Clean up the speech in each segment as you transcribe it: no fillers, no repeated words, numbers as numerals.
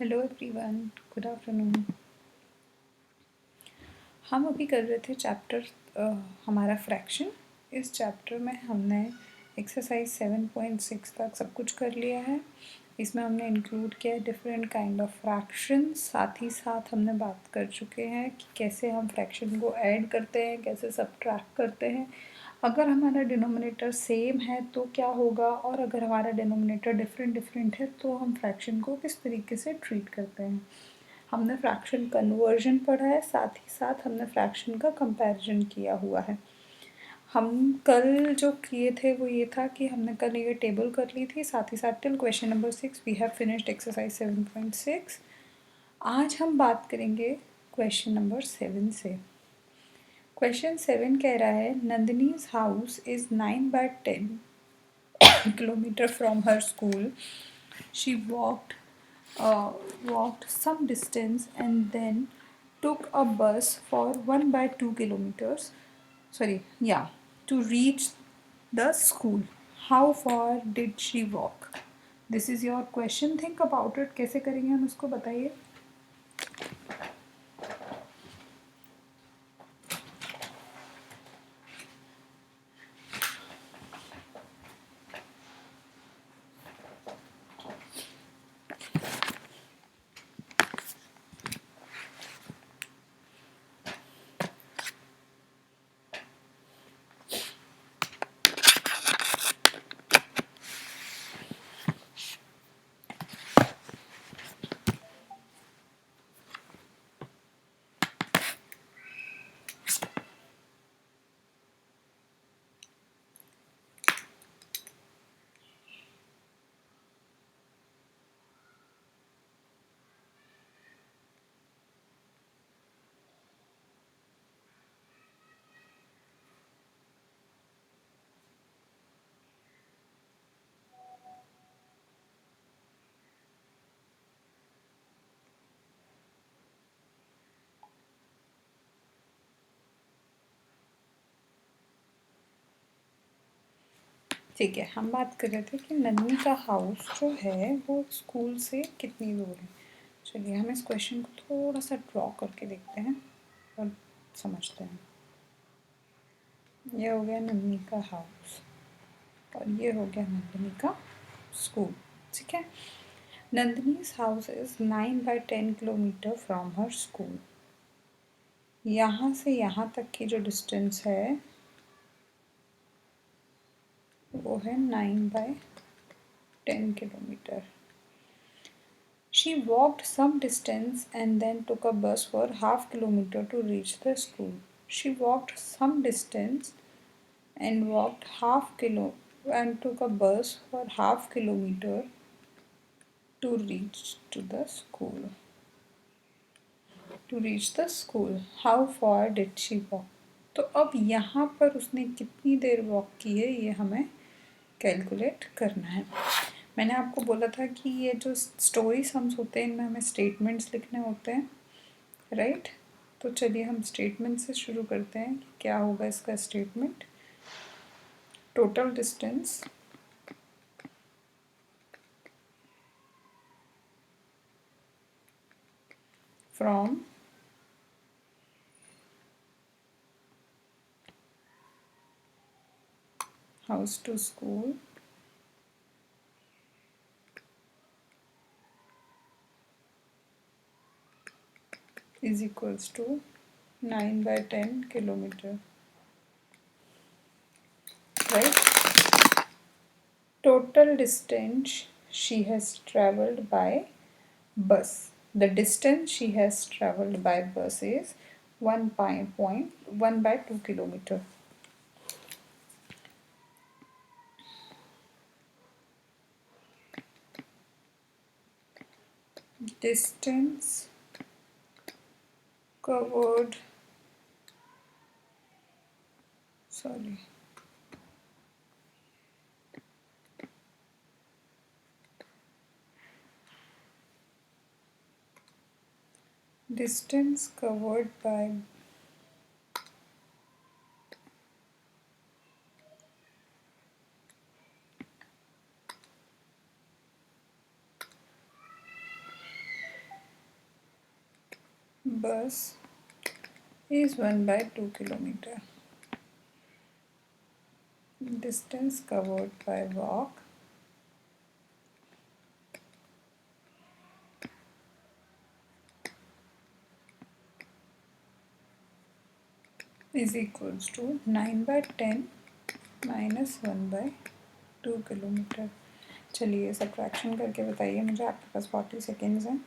Hello everyone, good afternoon. हम अभी कर रहे थे चैप्टर हमारा फ्रैक्शन। इस चैप्टर में हमने एक्सरसाइज 7.6 तक सब कुछ कर लिया है। इसमें हमने इंक्लूड किया है डिफरेंट काइंड ऑफ फ्रैक्शंस। साथ ही साथ हमने बात कर चुके हैं कि कैसे हम फ्रैक्शन को ऐड करते हैं, कैसे सबट्रैक्ट करते हैं। अगर हमारा डिनोमिनेटर सेम है तो क्या होगा, और अगर हमारा डिनोमिनेटर डिफरेंट है तो हम फ्रैक्शन को किस तरीके से ट्रीट करते हैं। हमने फ्रैक्शन कन्वर्जन पढ़ा है, साथ ही साथ हमने फ्रैक्शन का कंपैरिजन किया हुआ है। हम कल जो किए थे वो ये था कि हमने कल ये टेबल कर ली थी, साथ ही साथ till question number 6 we have finished exercise 7.6। आज हम बात करेंगे क्वेश्चन नंबर 7 से। क्वेश्चन 7 कह रहा है Nandini's house is 9/10 kilometre from her school. She walked some distance and then took a bus for 1/2 kilometers. Sorry, yeah, to reach the school. How far did she walk? This is your question. Think about it. कैसे करेंगे हम इसको बताइए। ठीक है, हम बात कर रहे थे कि नन्ही का हाउस जो है वो स्कूल से कितनी दूर है। चलिए हम इस क्वेश्चन को थोड़ा सा ड्रॉ करके देखते हैं और समझते हैं। ये हो गया नन्ही का हाउस और ये हो गया नंदिनी का स्कूल। ठीक है, Nandini's house is 9/10 kilometre from her school. यहाँ से यहाँ तक की जो डिस्टेंस है वो है 9/10 kilometre. She walked some distance and then took a bus for half kilometer to reach the school. She walked some distance and walked half kilo and took a bus for half kilometer to reach to the school. To reach the school. How far did she walk? तो अब यहाँ पर उसने कितनी देर walk की है ये हमें कैलकुलेट करना है। मैंने आपको बोला था कि ये जो स्टोरी सम्स होते हैं इनमें हमें स्टेटमेंट्स लिखने होते हैं, राइट। तो चलिए हम स्टेटमेंट से शुरू करते हैं कि क्या होगा इसका statement. Total distance from house to school is equals to 9/10 kilometer, right? Total distance she has traveled by bus. The distance she has traveled by bus is 1.1/2 kilometer. Distance covered, sorry, distance covered by bus is 1/2 kilometer. Distance covered by walk is equals to 9/10 minus 1/2 kilometre. चलिए subtraction करके बताइए मुझे, आपके पास 40 seconds हैं।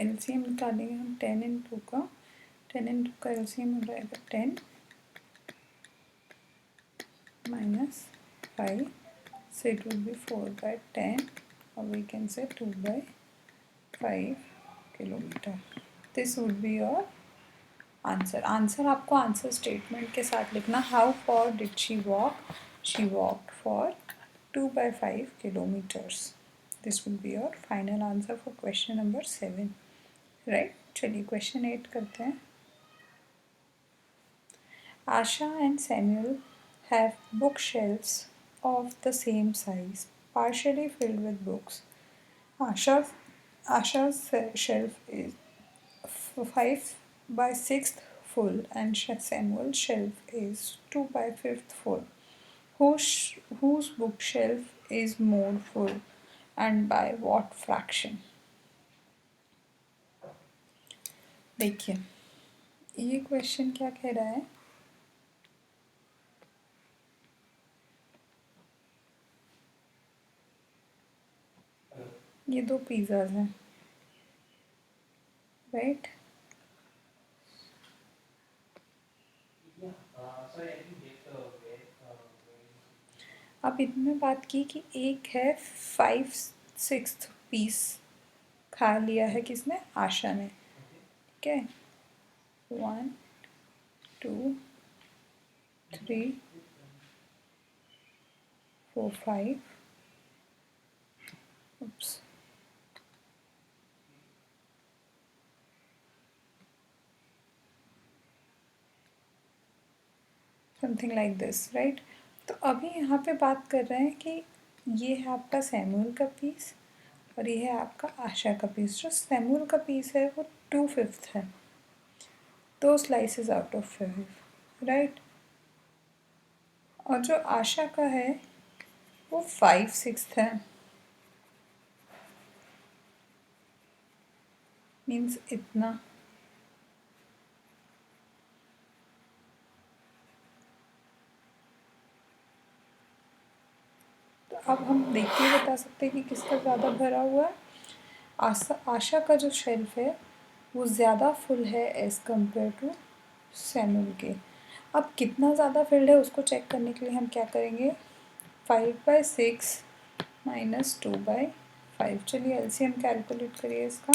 LCM निकालेंगे हम 10 इन 2 का। 10 इन 2 का एलसीएम हो जाएगा 10 minus 5, so it will be 4/10, or we can say 2/5 kilometer. This would be your answer. Answer आपको आंसर स्टेटमेंट के साथ लिखना। How for did she walk? She walked for 2/5 kilometers. This will be your final answer for question number 7, right. चलिए question 8 करते हैं। Asha and Samuel have bookshelves of the same size, partially filled with books. Asha's shelf is 5/6 full and Samuel's shelf is 2/5 full. Whose bookshelf is more full and by what fraction? देखिए ये question क्या कह रहा है। ये 2 pizzas हैं, right. अब इनमें बात की कि एक है 5/6 पीस खा लिया है किसने? आशा ने, ठीक है। 1 2 3 4 5 oops something like this, right. तो अभी यहाँ पे बात कर रहे हैं कि ये है आपका सैमुअल का पीस और ये है आपका आशा का पीस। जो सैमुअल का पीस है वो 2/5 है, 2 स्लाइसेस आउट ऑफ 5, राइट। और जो आशा का है वो 5/6 है, मीन्स इतना। तो अब हम देख के बता सकते हैं कि किसका ज़्यादा भरा हुआ है। आशा का जो शेल्फ है वो ज़्यादा फुल है एज़ कम्पेयर टू सैमुअल के। अब कितना ज़्यादा फिल्ड है उसको चेक करने के लिए हम क्या करेंगे, 5/6 माइनस 2/5। चलिए एलसीएम कैलकुलेट करिए इसका।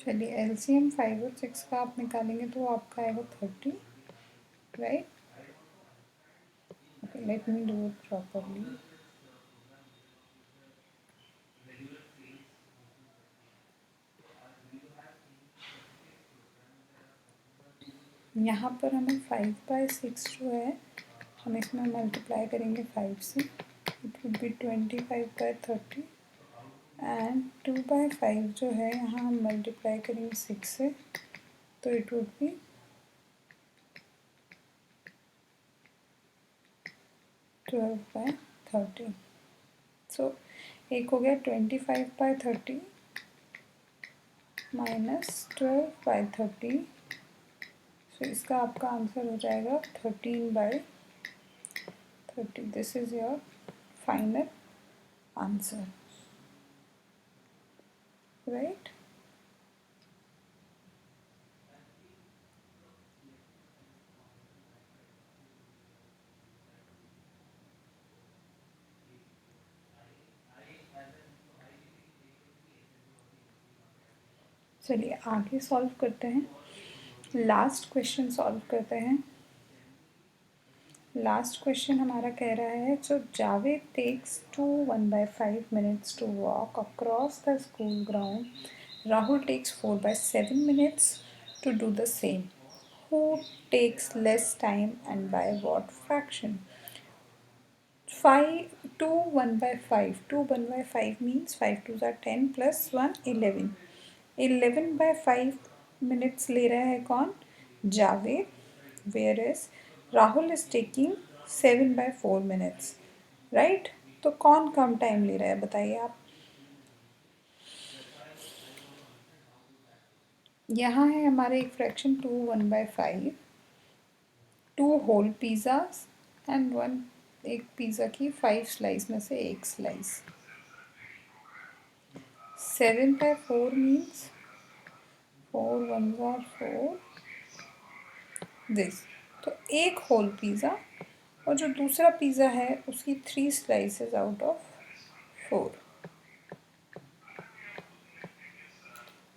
चलिए एलसीएम 5 और 6 का आप निकालेंगे तो आपका आएगा 30, right. Okay, let me do it properly. यहाँ पर हमें 5/6 जो है हम इसमें मल्टीप्लाई करेंगे 5 से, इट वुड बी 25/30 एंड 2/5 जो है यहाँ हम मल्टीप्लाई करेंगे 6 से, तो इट वुड बी 12/30। सो एक हो गया 25/30 माइनस 12/30, सो इसका आपका आंसर हो जाएगा 13/30। This is your final answer, right. चलिए आगे सॉल्व करते हैं, लास्ट क्वेश्चन सॉल्व करते हैं। लास्ट क्वेश्चन हमारा कह रहा है, जो Javed takes 1/5 minutes to walk across the school ground, Rahul takes 4/7 minutes to do the same, who takes less time and by what fraction? 1/5 means 5 2s are 10 plus 1 11, 11/5 minutes ले रहा है कौन? Javed, whereas Rahul is taking 7/4 minutes, right. तो कौन कम time ले रहा है बताइए आप। यहाँ है हमारे एक फ्रैक्शन 2 1/5, 2 होल पिज़्ज़ाज एंड 1, एक पिज़्ज़ा की 5 स्लाइस में से एक slice. 7/4 means 4 1s are 4 this, तो एक होल पिज़्ज़ा, और जो दूसरा पिज़्ज़ा है उसकी 3 स्लाइसेस आउट ऑफ 4,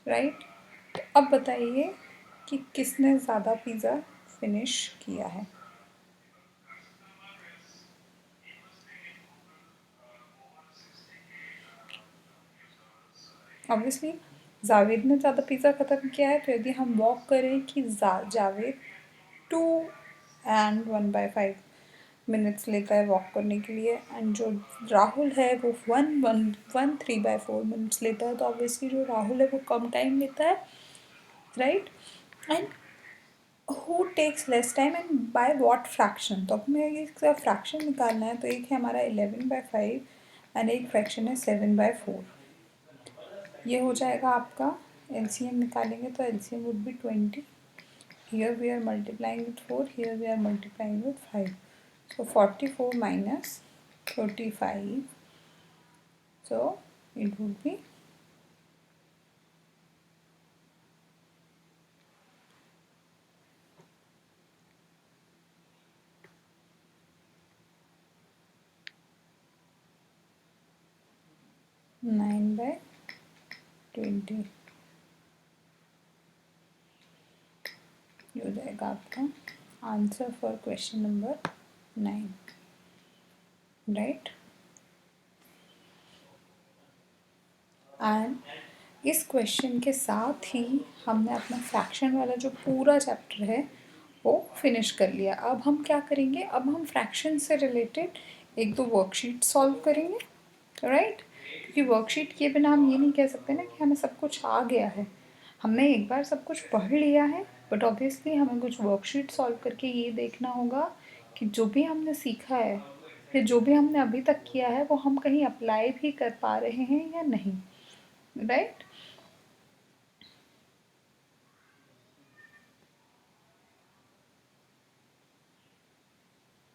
राइट। तो अब बताइए कि किसने ज़्यादा पिज़्ज़ा फिनिश किया है। ऑब्वियसली जावेद ने ज़्यादा पिज़्ज़ा ख़त्म किया है, तो यदि हम वॉक करें कि जावेद 2 and 1/5 मिनट्स लेता है वॉक करने के लिए, एंड जो राहुल है वो 3/4 मिनट्स लेता है, तो ऑब्वियसली जो राहुल है वो कम टाइम लेता है, right. And who takes less time and by what fraction? तो अब हमें इसका फ्रैक्शन निकालना है, तो एक है हमारा 11/5 एंड एक फ्रैक्शन है 7/4। ये हो जाएगा आपका, एलसीएम निकालेंगे तो LCM would be 20, here we are multiplying with 4, here we are multiplying with 5, so 44 minus 35, so it would be 9/20। ये हो जाएगा आपका answer for question number 9, right. And इस क्वेश्चन के साथ ही हमने अपना फ्रैक्शन वाला जो पूरा चैप्टर है वो फिनिश कर लिया। अब हम क्या करेंगे, अब हम फ्रैक्शन से रिलेटेड एक दो वर्कशीट सॉल्व करेंगे, राइट। क्योंकि वर्कशीट किए बिना हम ये नहीं कह सकते ना कि हमें सब कुछ आ गया है। हमने एक बार सब कुछ पढ़ लिया है, बट ऑब्वियसली हमें कुछ वर्कशीट सॉल्व करके ये देखना होगा कि जो भी हमने सीखा है या जो भी हमने अभी तक किया है वो हम कहीं अप्लाई भी कर पा रहे हैं या नहीं, राइट।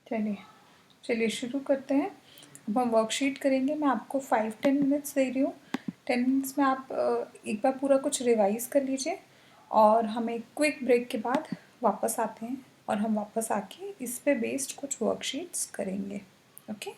चलिए चलिए शुरू करते हैं। अब हम वर्कशीट करेंगे। मैं आपको 5-10 मिनट्स दे रही हूँ। 10 मिनट्स में आप एक बार पूरा कुछ रिवाइज़ कर लीजिए, और हम एक क्विक ब्रेक के बाद वापस आते हैं और हम वापस आके इस पे बेस्ड कुछ वर्कशीट्स करेंगे, ओके।